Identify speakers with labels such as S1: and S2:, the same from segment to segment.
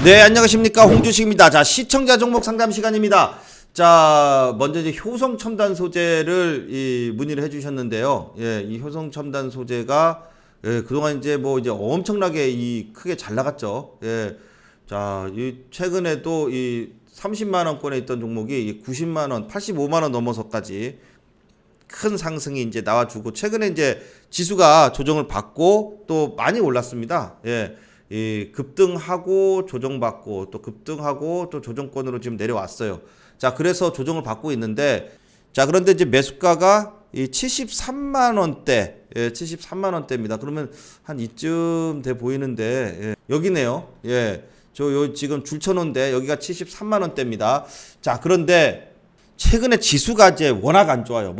S1: 네, 안녕하십니까, 홍주식입니다. 자, 시청자 종목 상담 시간입니다. 자, 먼저 이제 효성 첨단 소재를 문의를 해주셨는데요. 예, 이 효성 첨단 소재가 그동안 이제 엄청나게 크게 잘 나갔죠. 예, 자, 최근에도 30만 원권에 있던 종목이 90만 원, 85만 원 넘어서까지 큰 상승이 이제 나와주고, 최근에 이제 지수가 조정을 받고 또 많이 올랐습니다. 예. 급등하고 조정받고 또 급등하고 또 조정권으로 지금 내려왔어요. 자, 그래서 조정을 받고 있는데, 자, 그런데 이제 매수가가 73만 원대, 73만 원대입니다. 그러면 한 이쯤 돼 보이는데, 여기네요. 예. 지금 줄쳐놓은데 여기가 73만 원대입니다. 자, 그런데 최근에 지수가 이제 워낙 안 좋아요.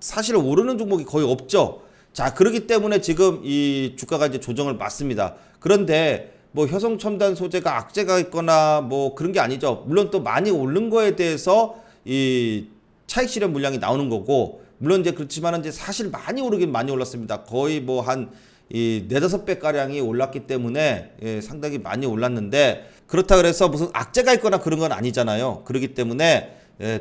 S1: 사실 오르는 종목이 거의 없죠. 자, 그렇기 때문에 지금 이 주가가 이제 조정을 받습니다. 그런데 효성 첨단 소재가 악재가 있거나 그런 게 아니죠. 물론 또 많이 오른 거에 대해서 이 차익 실현 물량이 나오는 거고, 물론 이제 그렇지만 이제 사실 많이 오르긴 많이 올랐습니다. 거의 한 4-5배 가량이 올랐기 때문에 상당히 많이 올랐는데, 그렇다 그래서 무슨 악재가 있거나 그런 건 아니잖아요. 그렇기 때문에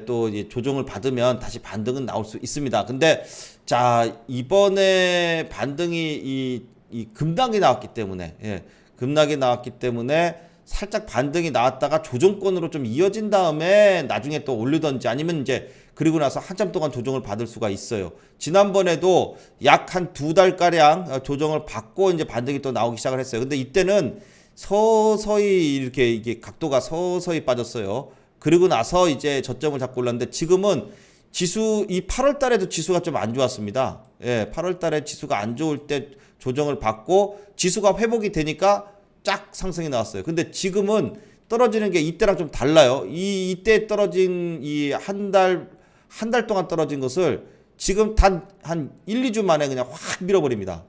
S1: 또 조정을 받으면 다시 반등은 나올 수 있습니다. 근데 자, 이번에 반등이 급락이 나왔기 때문에, 급락이 나왔기 때문에 살짝 반등이 나왔다가 조정권으로 좀 이어진 다음에 나중에 또 올리던지, 아니면 이제 그리고 나서 한참 동안 조정을 받을 수가 있어요. 지난번에도 약 한 2달 가량 조정을 받고 이제 반등이 또 나오기 시작을 했어요. 근데 이때는 서서히 이게 각도가 서서히 빠졌어요. 그리고 나서 이제 저점을 잡고 올랐는데, 지금은 지수 8월 달에도 지수가 좀 안 좋았습니다. 8월 달에 지수가 안 좋을 때 조정을 받고 지수가 회복이 되니까 쫙 상승이 나왔어요. 근데 지금은 떨어지는 게 이때랑 좀 달라요. 이때 떨어진 한 달 동안 떨어진 것을 지금 단 한 1-2주 만에 그냥 확 밀어버립니다.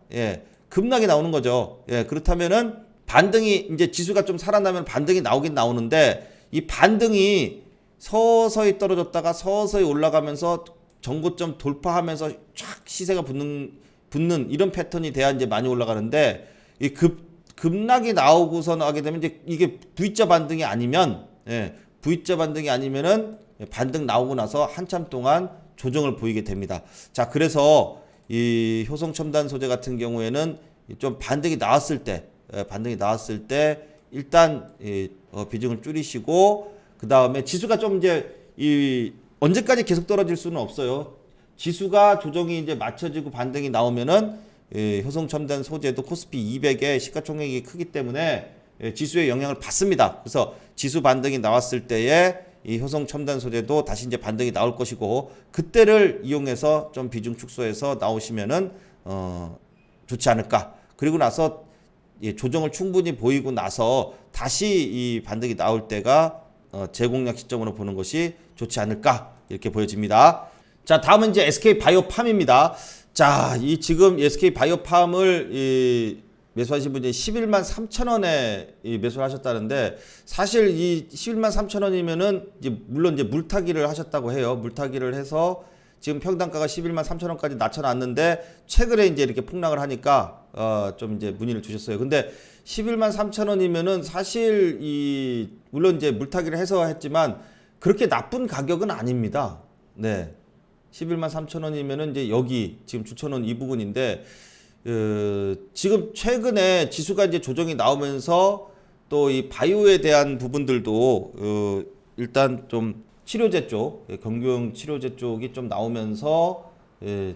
S1: 급락이 나오는 거죠. 그렇다면은 반등이, 이제 지수가 좀 살아나면 반등이 나오긴 나오는데, 이 반등이 서서히 떨어졌다가 서서히 올라가면서 전고점 돌파하면서 쫙 시세가 붙는 이런 패턴이 돼야 이제 많이 올라가는데, 이 급락이 나오고서 나가게 되면 이제 이게 V자 반등이 아니면, V자 반등이 아니면은 반등 나오고 나서 한참 동안 조정을 보이게 됩니다. 자, 그래서 이 효성 첨단 소재 같은 경우에는 좀 반등이 나왔을 때 일단 비중을 줄이시고, 그 다음에 지수가 좀 이제 언제까지 계속 떨어질 수는 없어요. 지수가 조정이 이제 맞춰지고 반등이 나오면은 효성 첨단 소재도 코스피 200의 시가총액이 크기 때문에 지수의 영향을 받습니다. 그래서 지수 반등이 나왔을 때에 이 효성 첨단 소재도 다시 이제 반등이 나올 것이고, 그때를 이용해서 좀 비중 축소해서 나오시면은 좋지 않을까. 그리고 나서 조정을 충분히 보이고 나서 다시 이 반등이 나올 때가 재공략 시점으로 보는 것이 좋지 않을까, 이렇게 보여집니다. 자, 다음은 이제 SK바이오팜입니다. 자, 지금 SK바이오팜을 매수하신 분이 11만 3천 원에 매수를 하셨다는데, 사실 11만 3천 원이면은 물론 이제 물타기를 하셨다고 해요. 물타기를 해서 지금 평단가가 11만 3천 원까지 낮춰놨는데, 최근에 이제 이렇게 폭락을 하니까 좀 이제 문의를 주셨어요. 근데 11만 3천 원이면은 사실 물론 이제 물타기를 해서 했지만 그렇게 나쁜 가격은 아닙니다. 네. 11만 3천 원이면은 이제 여기 지금 추천원 이 부분인데, 지금 최근에 지수가 이제 조정이 나오면서 또 이 바이오에 대한 부분들도 일단 좀 치료제 쪽, 경구용 치료제 쪽이 좀 나오면서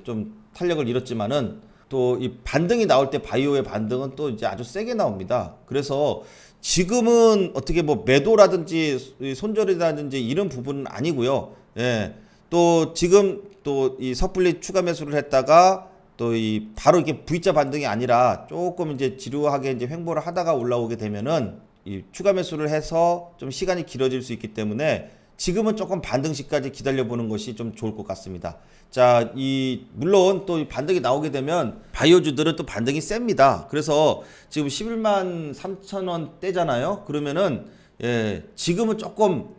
S1: 좀 탄력을 잃었지만은, 또 이 반등이 나올 때 바이오의 반등은 또 이제 아주 세게 나옵니다. 그래서 지금은 어떻게 매도라든지 손절이라든지 이런 부분은 아니고요. 또 지금 또 이 섣불리 추가 매수를 했다가 또 바로 이렇게 V자 반등이 아니라 조금 이제 지루하게 이제 횡보를 하다가 올라오게 되면은 이 추가 매수를 해서 좀 시간이 길어질 수 있기 때문에 지금은 조금 반등시까지 기다려보는 것이 좀 좋을 것 같습니다. 자, 물론 또 반등이 나오게 되면 바이오주들은 또 반등이 셉니다. 그래서 지금 11만 3천 원대잖아요. 그러면은 지금은 조금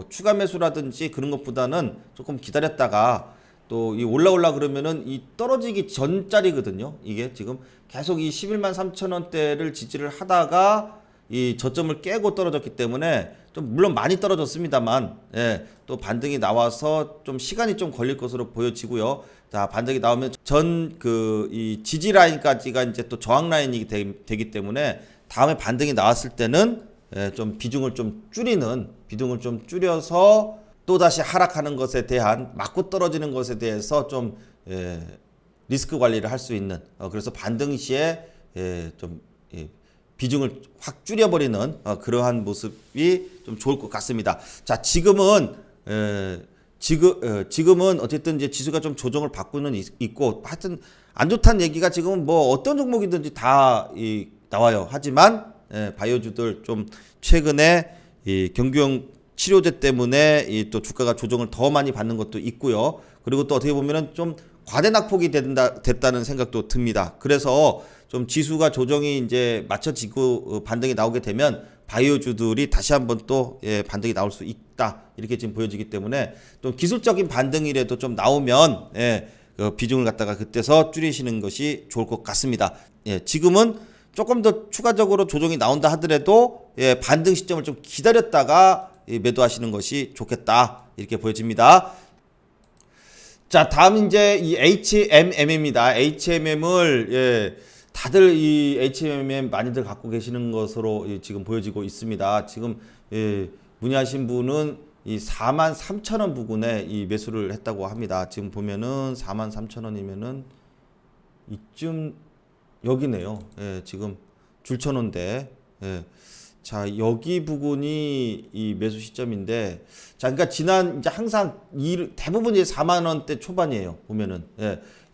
S1: 추가 매수라든지 그런 것보다는 조금 기다렸다가 또 올라올라 그러면은 떨어지기 전짜리거든요. 이게 지금 계속 11만 3천 원대를 지지를 하다가 이 저점을 깨고 떨어졌기 때문에 좀 물론 많이 떨어졌습니다만, 예, 또 반등이 나와서 좀 시간이 좀 걸릴 것으로 보여지고요. 자, 반등이 나오면 이 지지 라인까지가 이제 또 저항 라인이 되기 때문에 다음에 반등이 나왔을 때는 예, 좀 비중을 좀 줄여서 또 다시 하락하는 것에 대한 맞고 떨어지는 것에 대해서 좀 리스크 관리를 할 수 있는 그래서 반등 시에 좀 비중을 확 줄여버리는 그러한 모습이 좀 좋을 것 같습니다. 자, 지금은 어쨌든 이제 지수가 좀 조정을 받고는 있고 하여튼 안 좋다는 얘기가 지금은 뭐 어떤 종목이든지 다 나와요. 하지만 바이오주들 좀 최근에 이 경구용 치료제 때문에 또 주가가 조정을 더 많이 받는 것도 있고요. 그리고 또 어떻게 보면은 좀 과대 낙폭이 됐다는 생각도 듭니다. 그래서 좀 지수가 조정이 이제 맞춰지고 반등이 나오게 되면 바이오주들이 다시 한번 또 반등이 나올 수 있다. 이렇게 지금 보여지기 때문에 좀 기술적인 반등이라도 좀 나오면 그 비중을 갖다가 그때서 줄이시는 것이 좋을 것 같습니다. 지금은 조금 더 추가적으로 조정이 나온다 하더라도 반등 시점을 좀 기다렸다가 매도하시는 것이 좋겠다. 이렇게 보여집니다. 자, 다음 이제 이 HMM입니다. HMM을 다들 이 HMM 많이들 갖고 계시는 것으로 지금 보여지고 있습니다. 지금 문의하신 분은 이 43,000원 부근에 이 매수를 했다고 합니다. 지금 보면은 43,000원이면은 이쯤 여기네요. 지금 줄쳐놓은데 자, 여기 부분이 이 매수 시점인데, 자, 그러니까 이제 항상 대부분 이제 4만 원대 초반이에요. 보면은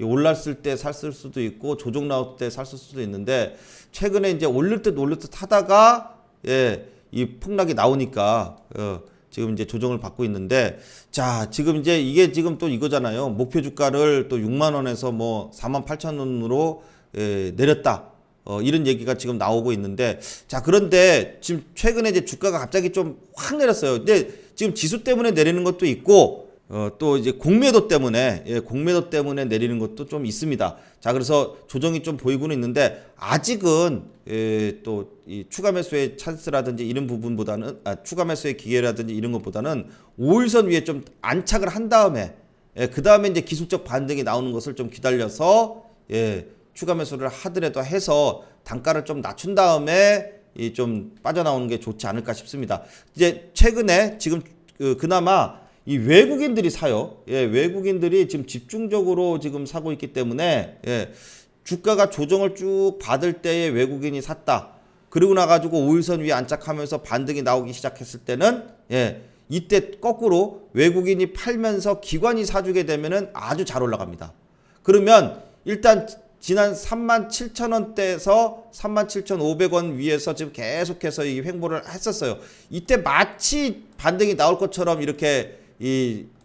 S1: 올랐을 때 샀을 수도 있고 조정 나올 때 샀을 수도 있는데 최근에 이제 올릴 듯 하다가 이 폭락이 나오니까 지금 이제 조정을 받고 있는데, 자, 지금 이제 이게 지금 또 이거잖아요. 목표 주가를 또 6만 원에서 뭐 48,000원으로 내렸다. 이런 얘기가 지금 나오고 있는데, 자, 그런데 지금 최근에 이제 주가가 갑자기 좀 확 내렸어요. 근데 지금 지수 때문에 내리는 것도 있고, 또 이제 공매도 때문에 내리는 것도 좀 있습니다. 자, 그래서 조정이 좀 보이고는 있는데, 아직은 또 이 추가 매수의 찬스라든지 이런 부분보다는, 추가 매수의 기회라든지 이런 것보다는 5일선 위에 좀 안착을 한 다음에, 그 다음에 이제 기술적 반등이 나오는 것을 좀 기다려서, 추가 매수를 하더라도 해서 단가를 좀 낮춘 다음에 좀 빠져나오는 게 좋지 않을까 싶습니다. 이제 최근에 지금 그나마 이 외국인들이 사요. 외국인들이 지금 집중적으로 지금 사고 있기 때문에 주가가 조정을 쭉 받을 때에 외국인이 샀다. 그리고 나가지고 5일선 위에 안착하면서 반등이 나오기 시작했을 때는 이때 거꾸로 외국인이 팔면서 기관이 사주게 되면은 아주 잘 올라갑니다. 그러면 일단 지난 37,000원대에서 37,500원 위에서 지금 계속해서 이 횡보를 했었어요. 이때 마치 반등이 나올 것처럼 이렇게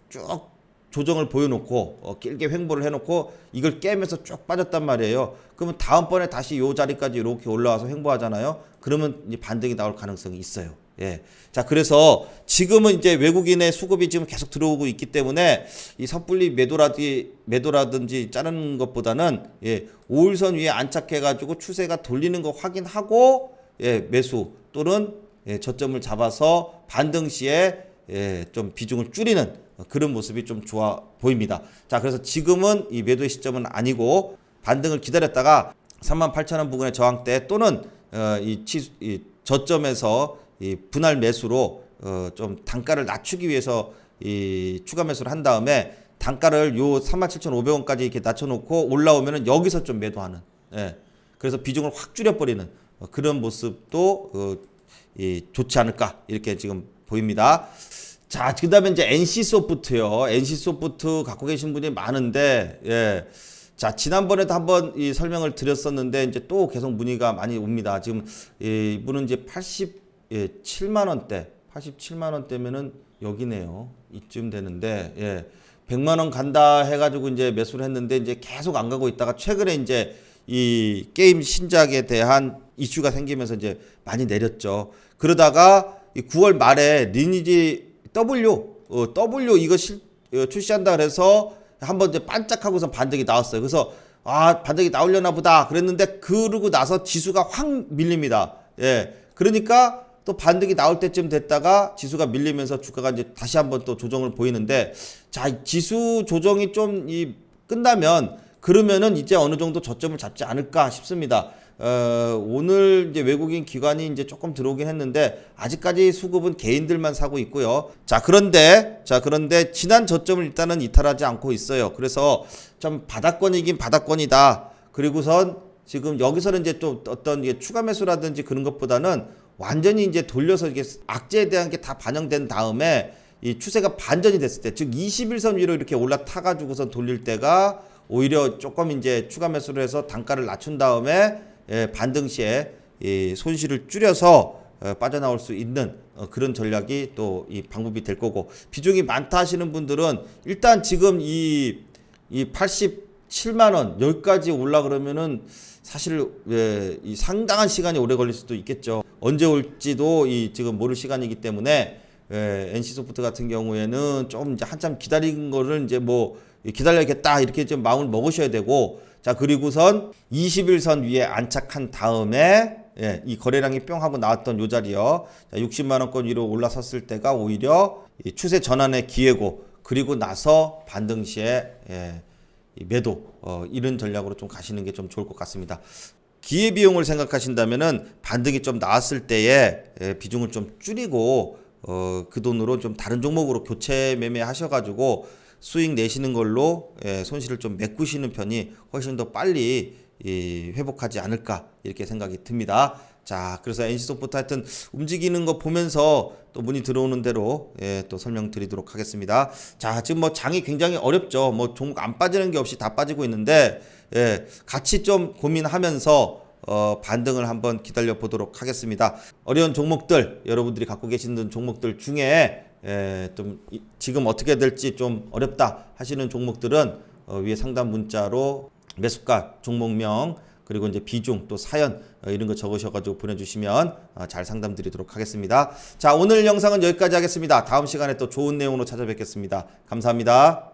S1: 쭉 조정을 보여놓고 길게 횡보를 해놓고 이걸 깨면서 쭉 빠졌단 말이에요. 그러면 다음번에 다시 이 자리까지 이렇게 올라와서 횡보하잖아요. 그러면 이제 반등이 나올 가능성이 있어요. 자, 그래서 지금은 이제 외국인의 수급이 지금 계속 들어오고 있기 때문에 이 섣불리 매도라든지 자르는 것보다는 5일선 위에 안착해가지고 추세가 돌리는 거 확인하고 매수 또는 저점을 잡아서 반등 시에 좀 비중을 줄이는 그런 모습이 좀 좋아 보입니다. 자, 그래서 지금은 이 매도의 시점은 아니고 반등을 기다렸다가 38,000원 부근의 저항대 또는 이 저점에서 이 분할 매수로 좀 단가를 낮추기 위해서 이 추가 매수를 한 다음에 단가를 요 37,500원까지 이렇게 낮춰놓고 올라오면은 여기서 좀 매도하는, 그래서 비중을 확 줄여버리는 그런 모습도 좋지 않을까 이렇게 지금 보입니다. 자, 그다음에 이제 NC소프트요. NC소프트 갖고 계신 분이 많은데, 자, 지난번에도 한번 이 설명을 드렸었는데 이제 또 계속 문의가 많이 옵니다. 지금 이분은 이제 87만 원대면은 여기네요. 이쯤 되는데, 100만 원 간다 해가지고 이제 매수를 했는데 이제 계속 안 가고 있다가 최근에 이제 이 게임 신작에 대한 이슈가 생기면서 이제 많이 내렸죠. 그러다가 9월 말에 리니지 W 이거 출시한다 그래서 한번 이제 반짝하고서 반등이 나왔어요. 그래서 반등이 나오려나 보다 그랬는데 그러고 나서 지수가 확 밀립니다. 그러니까 또 반등이 나올 때쯤 됐다가 지수가 밀리면서 주가가 이제 다시 한번 또 조정을 보이는데, 자, 지수 조정이 좀 끝나면 그러면은 이제 어느 정도 저점을 잡지 않을까 싶습니다. 오늘 이제 외국인 기관이 이제 조금 들어오긴 했는데 아직까지 수급은 개인들만 사고 있고요. 자, 그런데 지난 저점을 일단은 이탈하지 않고 있어요. 그래서 좀 바닥권이긴 바닥권이다. 그리고선 지금 여기서는 이제 또 어떤 추가 매수라든지 그런 것보다는 완전히 이제 돌려서 이게 악재에 대한 게 다 반영된 다음에 이 추세가 반전이 됐을 때, 즉 21선 위로 이렇게 올라타 가지고선 돌릴 때가 오히려 조금 이제 추가 매수를 해서 단가를 낮춘 다음에 반등 시에 이 손실을 줄여서 빠져나올 수 있는 그런 전략이 또 이 방법이 될 거고, 비중이 많다 하시는 분들은 일단 지금 이 87만 원 여기까지 올라 그러면은 사실 이 상당한 시간이 오래 걸릴 수도 있겠죠. 언제 올지도 지금 모를 시간이기 때문에 NC소프트 같은 경우에는 좀 이제 한참 기다린 거를 이제 뭐 기다려야겠다 이렇게 좀 마음을 먹으셔야 되고, 자, 그리고선 21선 위에 안착한 다음에 이 거래량이 뿅 하고 나왔던 요 자리요. 자, 60만 원권 위로 올라섰을 때가 오히려 이 추세 전환의 기회고, 그리고 나서 반등 시에 이 매도 이런 전략으로 좀 가시는 게 좀 좋을 것 같습니다. 기회 비용을 생각하신다면은 반등이 좀 나왔을 때에 비중을 좀 줄이고 그 돈으로 좀 다른 종목으로 교체 매매 하셔가지고 수익 내시는 걸로 손실을 좀 메꾸시는 편이 훨씬 더 빨리 회복하지 않을까 이렇게 생각이 듭니다. 자, 그래서 NC소프트 하여튼 움직이는 거 보면서 또 문의 들어오는 대로 또 설명드리도록 하겠습니다. 자, 지금 뭐 장이 굉장히 어렵죠. 뭐 종목 안 빠지는 게 없이 다 빠지고 있는데 같이 좀 고민하면서 반등을 한번 기다려 보도록 하겠습니다. 어려운 종목들, 여러분들이 갖고 계시는 종목들 중에 좀 지금 어떻게 될지 좀 어렵다 하시는 종목들은 위에 상담 문자로 매수가, 종목명, 그리고 이제 비중, 또 사연 이런 거 적으셔가지고 보내주시면 잘 상담드리도록 하겠습니다. 자, 오늘 영상은 여기까지 하겠습니다. 다음 시간에 또 좋은 내용으로 찾아뵙겠습니다. 감사합니다.